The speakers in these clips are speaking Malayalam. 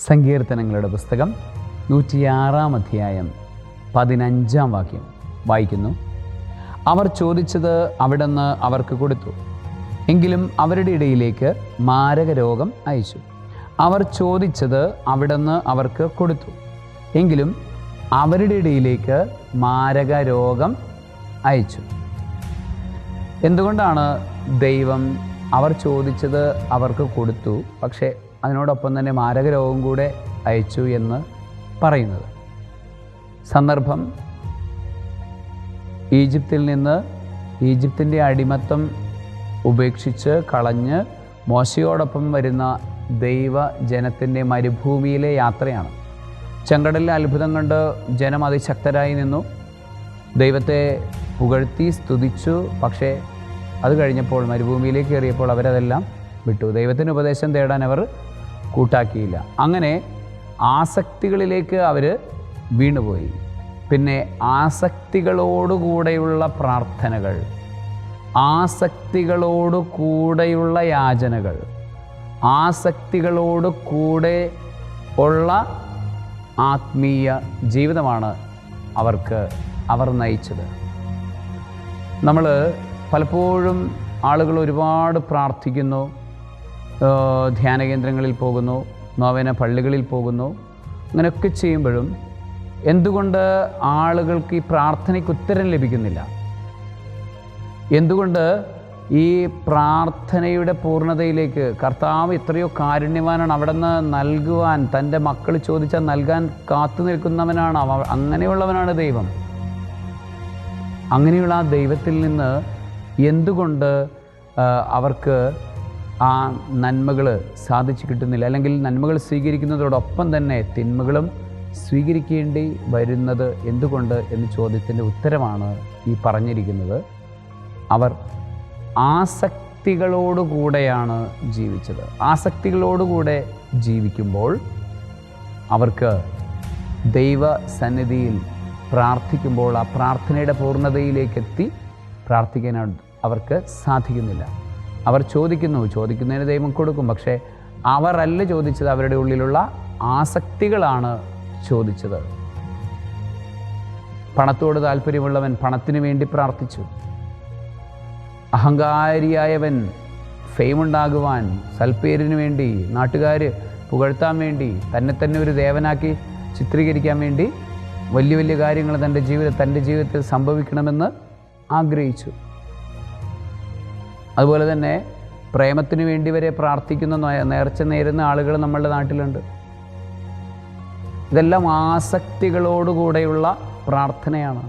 സങ്കീർത്തനങ്ങളുടെ പുസ്തകം 106-ാം അധ്യായം 15-ാം വാക്യം വായിക്കുന്നു. അവർ ചോദിച്ചത് അവിടുന്ന് അവർക്ക് കൊടുത്തു, എങ്കിലും അവരുടെ ഇടയിലേക്ക് മാരകരോഗം അയച്ചു. അവർ ചോദിച്ചത് അവിടുന്ന് അവർക്ക് കൊടുത്തു, എങ്കിലും അവരുടെ ഇടയിലേക്ക് മാരകരോഗം അയച്ചു. എന്തുകൊണ്ടാണ് ദൈവം അവർ ചോദിച്ചത് അവർക്ക് കൊടുത്തു, പക്ഷേ അതിനോടൊപ്പം തന്നെ മാരകരോഗം കൂടെ അയച്ചു എന്ന് പറയുന്നത്? സന്ദർഭം, ഈജിപ്തിൽ നിന്ന് ഈജിപ്തിൻ്റെ അടിമത്തം ഉപേക്ഷിച്ച് കളഞ്ഞ് മോശയോടൊപ്പം വരുന്ന ദൈവജനത്തിൻ്റെ മരുഭൂമിയിലെ യാത്രയാണ്. ചെങ്കടലിലെ അത്ഭുതം കണ്ട് ജനം അതിശക്തരായി നിന്നു, ദൈവത്തെ പുകഴ്ത്തി സ്തുതിച്ചു. പക്ഷേ അത് കഴിഞ്ഞപ്പോൾ മരുഭൂമിയിലേക്ക് കയറിയപ്പോൾ അവരതെല്ലാം വിട്ടു. ദൈവത്തിന് ഉപദേശം തേടാൻ അവർ കൂട്ടാക്കിയില്ല. അങ്ങനെ ആസക്തികളിലേക്ക് അവർ വീണുപോയി. പിന്നെ ആസക്തികളോടുകൂടെയുള്ള പ്രാർത്ഥനകൾ, ആസക്തികളോടുകൂടെയുള്ള യാചനകൾ, ആസക്തികളോട് കൂടെ ഉള്ള ആത്മീയ ജീവിതമാണ് അവർ നയിച്ചത്. നമ്മൾ പലപ്പോഴും ആളുകൾ ഒരുപാട് പ്രാർത്ഥിക്കുന്നു, ധ്യാന കേന്ദ്രങ്ങളിൽ പോകുന്നു, നോവേന പള്ളികളിൽ പോകുന്നു. അങ്ങനെയൊക്കെ ചെയ്യുമ്പോഴും എന്തുകൊണ്ട് ആളുകൾക്ക് ഈ പ്രാർത്ഥനയ്ക്ക് ഉത്തരം ലഭിക്കുന്നില്ല? എന്തുകൊണ്ട് ഈ പ്രാർത്ഥനയുടെ പൂർണ്ണതയിലേക്ക് കർത്താവ് എത്രയോ കാരുണ്യവാനാണ്, അവിടുന്ന് നൽകുവാൻ, തൻ്റെ മക്കൾ ചോദിച്ചാൽ നൽകാൻ കാത്തു നിൽക്കുന്നവനാണ്, അങ്ങനെയുള്ളവനാണ് ദൈവം. അങ്ങനെയുള്ള ആ ദൈവത്തിൽ നിന്ന് എന്തുകൊണ്ട് അവർക്ക് ആ നന്മകൾ സാധിച്ചു കിട്ടുന്നില്ല? അല്ലെങ്കിൽ നന്മകൾ സ്വീകരിക്കുന്നതോടൊപ്പം തന്നെ തിന്മകളും സ്വീകരിക്കേണ്ടി വരുന്നത് എന്തുകൊണ്ട് എന്ന ചോദ്യത്തിൻ്റെ ഉത്തരമാണ് ഈ പറഞ്ഞിരിക്കുന്നത്. അവർ ആസക്തികളോടുകൂടെയാണ് ജീവിച്ചത്. ആസക്തികളോടുകൂടെ ജീവിക്കുമ്പോൾ അവർക്ക് ദൈവസന്നിധിയിൽ പ്രാർത്ഥിക്കുമ്പോൾ ആ പ്രാർത്ഥനയുടെ പൂർണ്ണതയിലേക്കെത്തി പ്രാർത്ഥിക്കാൻ അവർക്ക് സാധിക്കുന്നില്ല. അവർ ചോദിക്കുന്നതിന് ദൈവം കൊടുക്കും. പക്ഷേ അവരല്ല ചോദിച്ചത്, അവരുടെ ഉള്ളിലുള്ള ആസക്തികളാണ് ചോദിച്ചത്. പണത്തോട് താല്പര്യമുള്ളവൻ പണത്തിന് വേണ്ടി പ്രാർത്ഥിച്ചു. അഹങ്കാരിയായവൻ ഫെയിമുണ്ടാകുവാൻ, സൽപ്പേരിന് വേണ്ടി, നാട്ടുകാർ പുകഴ്ത്താൻ വേണ്ടി, തന്നെ ഒരു ദേവനാക്കി ചിത്രീകരിക്കാൻ വേണ്ടി വലിയ വലിയ കാര്യങ്ങൾ തൻ്റെ ജീവിതത്തിൽ സംഭവിക്കണമെന്ന് ആഗ്രഹിച്ചു. അതുപോലെ തന്നെ പ്രേമത്തിന് വേണ്ടി വരെ പ്രാർത്ഥിക്കുന്ന, നേർച്ച നേരുന്ന ആളുകൾ നമ്മളുടെ നാട്ടിലുണ്ട്. ഇതെല്ലാം ആസക്തികളോടുകൂടെയുള്ള പ്രാർത്ഥനയാണ്.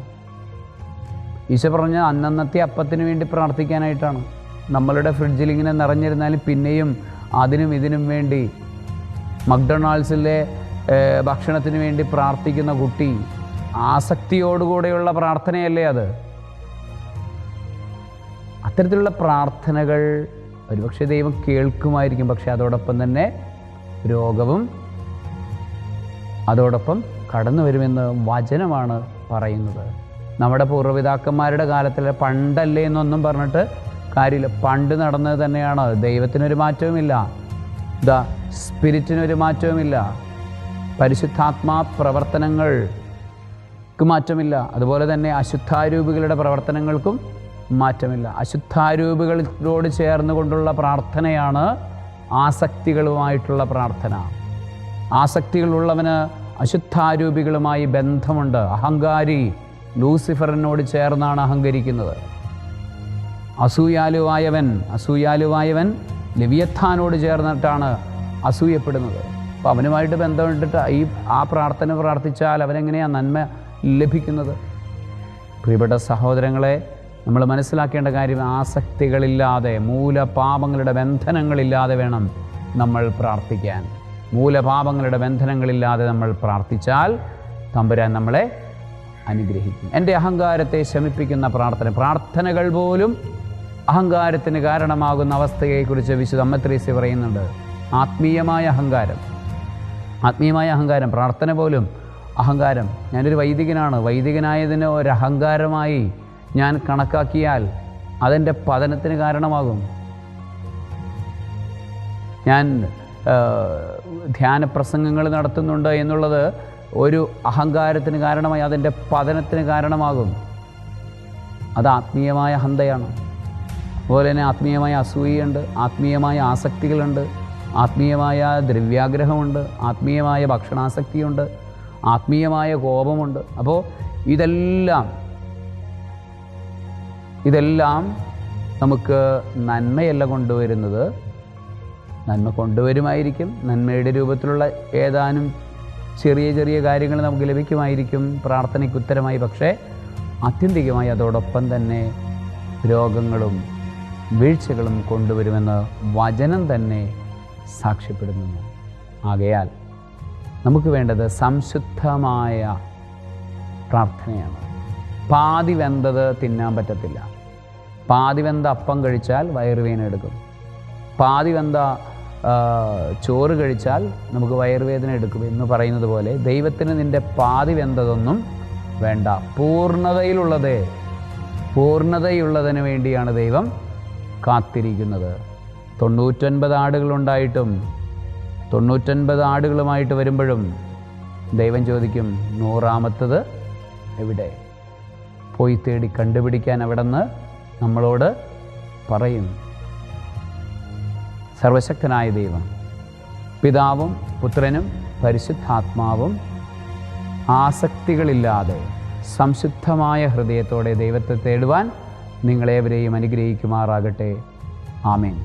ഈശോ പറഞ്ഞ അന്നന്നത്തെ അപ്പത്തിന് വേണ്ടി പ്രാർത്ഥിക്കാനായിട്ടാണ്. നമ്മളുടെ ഫ്രിഡ്ജിൽ ഇങ്ങനെ നിറഞ്ഞിരുന്നാലും പിന്നെയും അതിനും ഇതിനും വേണ്ടി, മക്ഡൊണാൾഡ്സിലെ ഭക്ഷണത്തിന് വേണ്ടി പ്രാർത്ഥിക്കുന്ന കുട്ടി, ആസക്തിയോടുകൂടെയുള്ള പ്രാർത്ഥനയല്ലേ അത്? അത്തരത്തിലുള്ള പ്രാർത്ഥനകൾ ഒരുപക്ഷെ ദൈവം കേൾക്കുമായിരിക്കും. പക്ഷെ അതോടൊപ്പം തന്നെ രോഗവും അതോടൊപ്പം കടന്നു വരുമെന്ന് വചനമാണ് പറയുന്നത്. നമ്മുടെ പൂർവ്വപിതാക്കന്മാരുടെ കാലത്തിൽ പണ്ടല്ലേ എന്നൊന്നും പറഞ്ഞിട്ട് കാര്യമില്ല. പണ്ട് നടന്നത് തന്നെയാണ്. ദൈവത്തിനൊരു മാറ്റവുമില്ല, സ്പിരിറ്റിനൊരു മാറ്റവുമില്ല, പരിശുദ്ധാത്മാ പ്രവർത്തനങ്ങൾക്ക് മാറ്റമില്ല. അതുപോലെ തന്നെ അശുദ്ധാരൂപികളുടെ പ്രവർത്തനങ്ങൾക്കും മാറ്റമില്ല. അശുദ്ധാരൂപികളോട് ചേർന്നുകൊണ്ടുള്ള പ്രാർത്ഥനയാണ് ആസക്തികളുമായിട്ടുള്ള പ്രാർത്ഥന. ആസക്തികളുള്ളവന് അശുദ്ധാരൂപികളുമായി ബന്ധമുണ്ട്. അഹങ്കാരി ലൂസിഫറിനോട് ചേർന്നാണ് അഹങ്കരിക്കുന്നത്. അസൂയാലുവായവൻ ലെവിയഥാനോട് ചേർന്നിട്ടാണ് അസൂയപ്പെടുന്നത്. അപ്പോൾ അവനുമായിട്ട് ബന്ധപ്പെട്ടിട്ട് ആ പ്രാർത്ഥന പ്രാർത്ഥിച്ചാൽ അവനെങ്ങനെയാണ് നന്മ ലഭിക്കുന്നത്? പ്രിയപ്പെട്ട സഹോദരങ്ങളെ, നമ്മൾ മനസ്സിലാക്കേണ്ട കാര്യം, ആസക്തികളില്ലാതെ, മൂലപാപങ്ങളുടെ ബന്ധനങ്ങളില്ലാതെ വേണം നമ്മൾ പ്രാർത്ഥിക്കാൻ. മൂലപാപങ്ങളുടെ ബന്ധനങ്ങളില്ലാതെ നമ്മൾ പ്രാർത്ഥിച്ചാൽ തമ്പുരാൻ നമ്മളെ അനുഗ്രഹിക്കും. എൻ്റെ അഹങ്കാരത്തെ ശമിപ്പിക്കുന്ന പ്രാർത്ഥനകൾ പോലും അഹങ്കാരത്തിന് കാരണമാകുന്ന അവസ്ഥയെക്കുറിച്ച് വിശുദ്ധ അമ്മ ത്രേസ്യ പറയുന്നുണ്ട്. ആത്മീയമായ അഹങ്കാരം, പ്രാർത്ഥന പോലും അഹങ്കാരം. ഞാനൊരു വൈദികനായതിന് ഒരു അഹങ്കാരമായി ഞാൻ കണക്കാക്കിയാൽ അതെൻ്റെ പതനത്തിന് കാരണമാകും. ഞാൻ ധ്യാന പ്രസംഗങ്ങൾ നടത്തുന്നുണ്ട് എന്നുള്ളത് ഒരു അഹങ്കാരത്തിന് കാരണമായി അതിൻ്റെ പതനത്തിന് കാരണമാകും. അത് ആത്മീയമായ അഹന്തയാണ്. അതുപോലെ തന്നെ ആത്മീയമായ അസൂയയുണ്ട്, ആത്മീയമായ ആസക്തികളുണ്ട്, ആത്മീയമായ ദ്രവ്യാഗ്രഹമുണ്ട്, ആത്മീയമായ ഭക്ഷണാസക്തിയുണ്ട്, ആത്മീയമായ കോപമുണ്ട്. അപ്പോൾ ഇതെല്ലാം നമുക്ക് നന്മയല്ല കൊണ്ടുവരുന്നത്. നന്മ കൊണ്ടുവരുമായിരിക്കും, നന്മയുടെ രൂപത്തിലുള്ള ഏതാനും ചെറിയ ചെറിയ കാര്യങ്ങൾ നമുക്ക് ലഭിക്കുമായിരിക്കും പ്രാർത്ഥനയ്ക്ക് ഉത്തരമായി. പക്ഷേ ആത്യന്തികമായി അതോടൊപ്പം തന്നെ രോഗങ്ങളും വീഴ്ചകളും കൊണ്ടുവരുമെന്ന് വചനം തന്നെ സാക്ഷ്യപ്പെടുന്നു. ആകയാൽ നമുക്ക് വേണ്ടത് സംശുദ്ധമായ പ്രാർത്ഥനയാണ്. പാതി വെന്തത് തിന്നാൻ പറ്റത്തില്ല. പാതി വെന്ത അപ്പം കഴിച്ചാൽ വയറുവേദന എടുക്കും. പാതി വെന്ത ചോറ് കഴിച്ചാൽ നമുക്ക് വയറുവേദന എടുക്കും എന്ന് പറയുന്നത് പോലെ ദൈവത്തിന് നിൻ്റെ പാതി വെന്തതൊന്നും വേണ്ട. പൂർണ്ണതയുള്ളതിന് വേണ്ടിയാണ് ദൈവം കാത്തിരിക്കുന്നത്. 99 ആടുകളുണ്ടായിട്ടും 99 ആടുകളുമായിട്ട് വരുമ്പോഴും ദൈവം ചോദിക്കും, 100ാമത്തത് എവിടെ? പോയി തേടി കണ്ടുപിടിക്കാൻ അവിടുന്ന് നമ്മളോട് പറയും. സർവശക്തനായ ദൈവം, പിതാവും പുത്രനും പരിശുദ്ധാത്മാവും ആസക്തികളില്ലാതെ സംശുദ്ധമായ ഹൃദയത്തോടെ ദൈവത്തെ തേടുവാൻ നിങ്ങളേവരെയും അനുഗ്രഹിക്കുമാറാകട്ടെ. ആമേൻ.